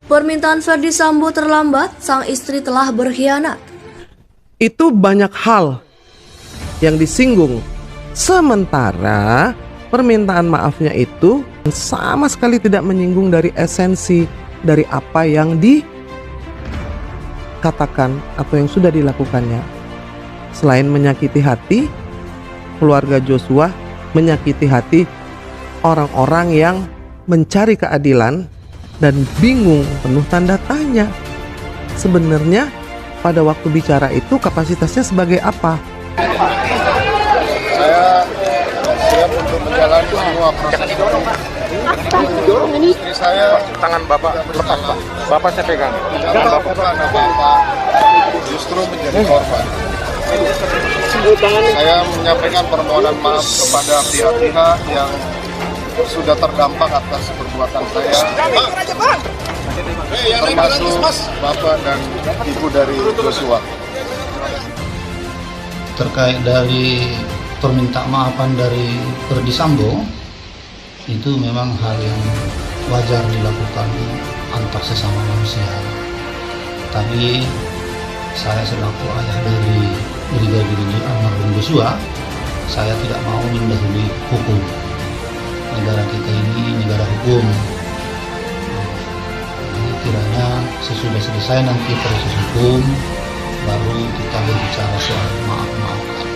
Permintaan Ferdy Sambo terlambat, sang istri telah berkhianat. Itu banyak hal yang disinggung. Sementara permintaan maafnya itu sama sekali tidak menyinggung dari esensi dari apa yang dikatakan atau yang sudah dilakukannya. Selain menyakiti hati keluarga Joshua, menyakiti hati orang-orang yang mencari keadilan dan bingung, penuh tanda tanya. Sebenarnya pada waktu bicara itu kapasitasnya sebagai apa? Saya siap untuk menjalani semua proses. Istri saya, tangan Bapak lepas, Pak. Bapak saya pegang. jangan lakukan apa-apa, justru menjadi korban. Saya menyampaikan permohonan maaf kepada pihak-pihak yang sudah terdampak atas perbuatan saya, termasuk Bapak dan Ibu dari Joshua. Terkait dari permintaan maafan dari Ferdy Sambo, itu memang hal yang wajar dilakukan antar sesama manusia. Tapi saya selaku ayah dari Brigadir almarhum Joshua, saya tidak mau mendahului hukum. Negara kita ini negara hukum. Jadi kiranya sesudah selesai nanti proses hukum, baru kita berbicara soal maaf-maafan.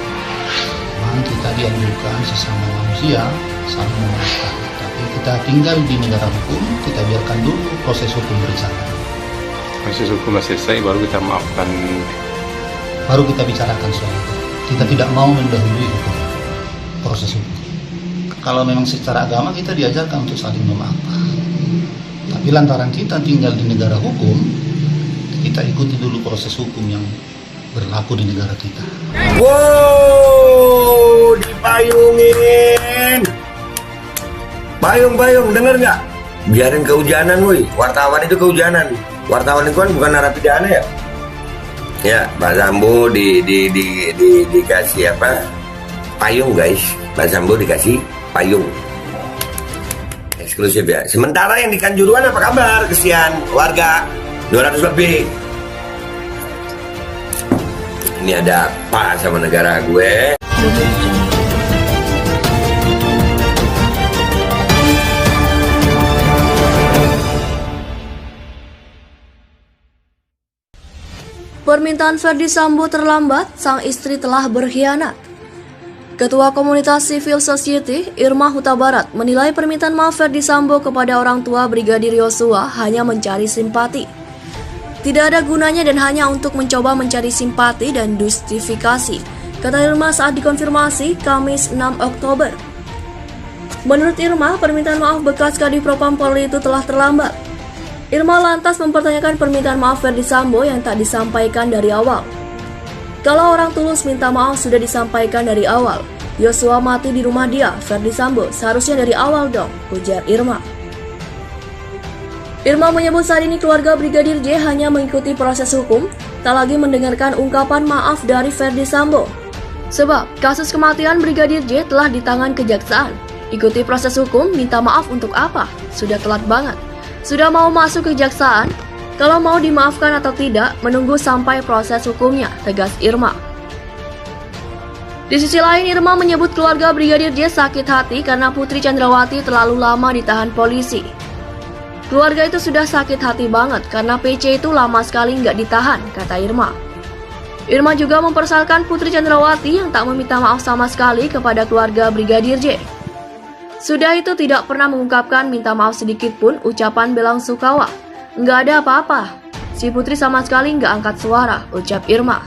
Memang kita dianjurkan sesama manusia saling memaafkan. Tapi kita tinggal di negara hukum, kita biarkan dulu proses hukum berjalan. Proses hukum selesai baru kita maafkan. Baru kita bicarakan soal itu. Kita tidak mau mendahului hukum, proses hukum. Kalau memang secara agama kita diajarkan untuk saling memaafkan. Tapi lantaran kita tinggal di negara hukum, kita ikuti dulu proses hukum yang berlaku di negara kita. Wow, dipayungin. Payung, denger nggak? Biarin kehujanan, woi. Wartawan itu kehujanan. Wartawan itu kan bukan narapidana ya. Ya, Pak Sambo dikasih apa? Payung, guys. Pak Sambo dikasih payung. Eksklusif ya. Sementara yang di Kanjuruhan apa kabar? Kesian warga 200 lebih. Ini ada apa sama negara gue? Permintaan Ferdy Sambo terlambat, sang istri telah berkhianat. Ketua Komunitas Civil Society Irma Huta Barat menilai permintaan maaf Ferdy Sambo kepada orang tua Brigadir Yosua hanya mencari simpati. Tidak ada gunanya dan hanya untuk mencoba mencari simpati dan justifikasi, kata Irma saat dikonfirmasi Kamis 6 Oktober. Menurut Irma, permintaan maaf bekas Kadipropam Polri itu telah terlambat. Irma lantas mempertanyakan permintaan maaf Ferdy Sambo yang tak disampaikan dari awal. Kalau orang tulus minta maaf sudah disampaikan dari awal. Yosua mati di rumah dia, Ferdy Sambo, seharusnya dari awal dong, ujar Irma. Irma menyebut saat ini keluarga Brigadir J hanya mengikuti proses hukum, tak lagi mendengarkan ungkapan maaf dari Ferdy Sambo. Sebab kasus kematian Brigadir J telah di tangan kejaksaan. Ikuti proses hukum, minta maaf untuk apa? Sudah telat banget. Sudah mau masuk kejaksaan, kalau mau dimaafkan atau tidak, menunggu sampai proses hukumnya, tegas Irma. Di sisi lain, Irma menyebut keluarga Brigadir J sakit hati karena Putri Chandrawati terlalu lama ditahan polisi. Keluarga itu sudah sakit hati banget karena PC itu lama sekali nggak ditahan, kata Irma. Irma juga mempersoalkan Putri Chandrawati yang tak meminta maaf sama sekali kepada keluarga Brigadir J. Sudah itu tidak pernah mengungkapkan minta maaf sedikit pun ucapan bela sungkawa. Nggak ada apa-apa. Si Putri sama sekali nggak angkat suara, ucap Irma.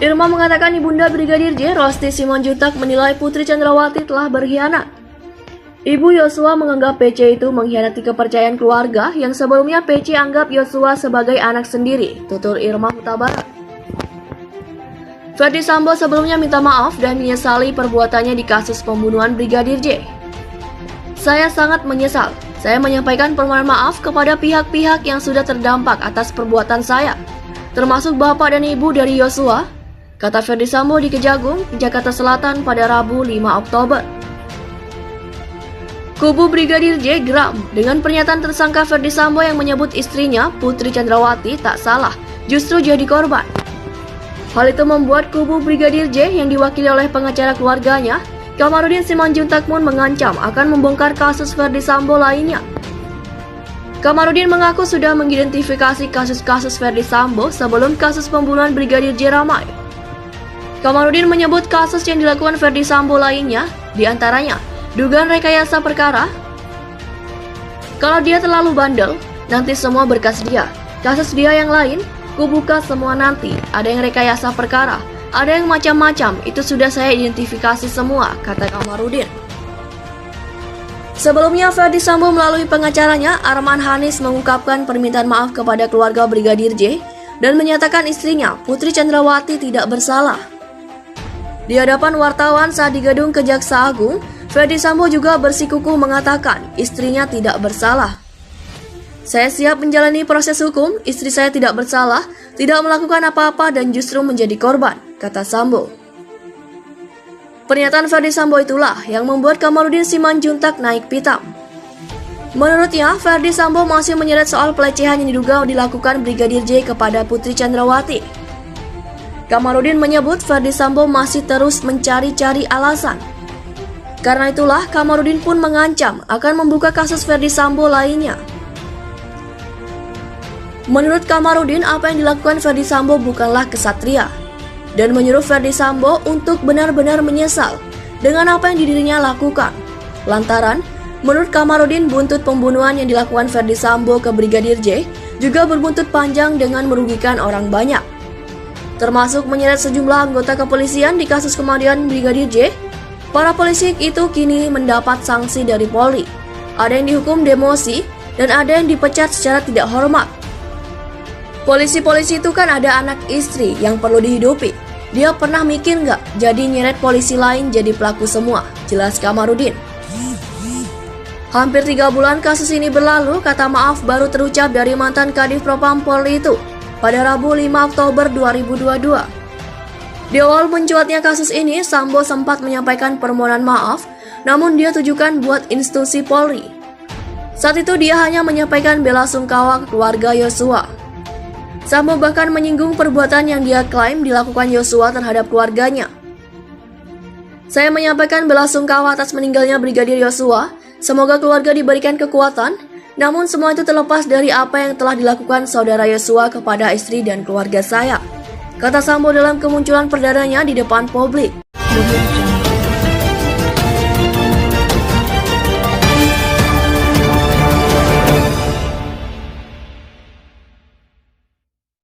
Irma mengatakan Ibunda Brigadir J, Rosti Simanjuntak menilai Putri Chandrawati telah berkhianat. Ibu Yosua menganggap PC itu mengkhianati kepercayaan keluarga yang sebelumnya PC anggap Yosua sebagai anak sendiri, tutur Irma Huta Barat. Ferdy Sambo sebelumnya minta maaf dan menyesali perbuatannya di kasus pembunuhan Brigadir J. Saya sangat menyesal. Saya menyampaikan permohonan maaf kepada pihak-pihak yang sudah terdampak atas perbuatan saya, termasuk bapak dan ibu dari Yosua, kata Ferdy Sambo di Kejagung, Jakarta Selatan pada Rabu 5 Oktober. Kubu Brigadir J geram dengan pernyataan tersangka Ferdi Sambo yang menyebut istrinya, Putri Chandrawati, tak salah, justru jadi korban. Hal itu membuat kubu Brigadir J yang diwakili oleh pengacara keluarganya, Kamarudin Simanjuntak pun mengancam akan membongkar kasus Ferdi Sambo lainnya. Kamarudin mengaku sudah mengidentifikasi kasus-kasus Ferdi Sambo sebelum kasus pembunuhan Brigadir J ramai. Kamarudin menyebut kasus yang dilakukan Ferdi Sambo lainnya, diantaranya dugaan rekayasa perkara. Kalau dia terlalu bandel, nanti semua berkas dia. Kasus dia yang lain, kubuka semua nanti. Ada yang rekayasa perkara, ada yang macam-macam, itu sudah saya identifikasi semua, kata Kamarudin. Sebelumnya, Ferdi Sambo melalui pengacaranya, Arman Hanis, mengungkapkan permintaan maaf kepada keluarga Brigadir J dan menyatakan istrinya, Putri Chandrawati, tidak bersalah. Di hadapan wartawan saat di gedung Kejaksaan Agung, Ferdi Sambo juga bersikukuh mengatakan istrinya tidak bersalah. Saya siap menjalani proses hukum, istri saya tidak bersalah, tidak melakukan apa-apa dan justru menjadi korban, kata Sambo. Pernyataan Ferdi Sambo itulah yang membuat Kamarudin Simanjuntak naik pitam. Menurutnya, Ferdi Sambo masih menyeret soal pelecehan yang diduga dilakukan Brigadir J kepada Putri Chandrawati. Kamarudin menyebut Ferdi Sambo masih terus mencari-cari alasan. Karena itulah, Kamarudin pun mengancam akan membuka kasus Ferdi Sambo lainnya. Menurut Kamarudin, apa yang dilakukan Ferdi Sambo bukanlah kesatria, dan menyuruh Ferdi Sambo untuk benar-benar menyesal dengan apa yang dirinya lakukan. Lantaran, menurut Kamarudin, buntut pembunuhan yang dilakukan Ferdi Sambo ke Brigadir J juga berbuntut panjang dengan merugikan orang banyak, termasuk menyeret sejumlah anggota kepolisian di kasus kematian Brigadir J. Para polisi itu kini mendapat sanksi dari Polri. Ada yang dihukum demosi dan ada yang dipecat secara tidak hormat. Polisi-polisi itu kan ada anak istri yang perlu dihidupi. Dia pernah mikir nggak jadi nyeret polisi lain jadi pelaku semua, jelas Kamarudin. Hampir 3 bulan kasus ini berlalu, kata maaf baru terucap dari mantan Kadif Propam Polri itu pada Rabu 5 Oktober 2022. Di awal mencuatnya kasus ini, Sambo sempat menyampaikan permohonan maaf, namun dia tujukan buat institusi Polri. Saat itu dia hanya menyampaikan bela sungkawa ke keluarga Yosua. Sambo bahkan menyinggung perbuatan yang dia klaim dilakukan Yosua terhadap keluarganya. Saya menyampaikan bela sungkawa atas meninggalnya Brigadir Yosua. Semoga keluarga diberikan kekuatan. Namun semua itu terlepas dari apa yang telah dilakukan saudara Yosua kepada istri dan keluarga saya, kata Sambo dalam kemunculan perdananya di depan publik.